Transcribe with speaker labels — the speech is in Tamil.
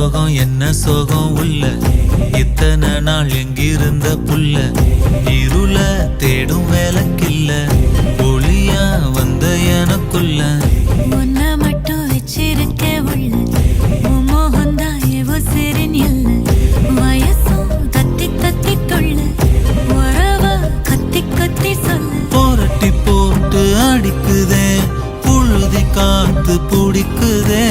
Speaker 1: சோகம் என்ன சோகம் உள்ள இத்தனை நாள் எங்கிருந்த புல்ல இருள தேடும் வேலைக்கில்ல ஒளியா வந்த எனக்குள்ள
Speaker 2: உன்னை மட்டும் வச்சிருக்க உள்ள மோகந்தான் எவோ சிறின் இல்ல வயசும் கத்தி கத்தி கொள்ள உறவ கத்தி கத்தி சொல்ல
Speaker 1: போரட்டி போட்டு அடிக்குதே புழுதி காத்து பிடிக்குதே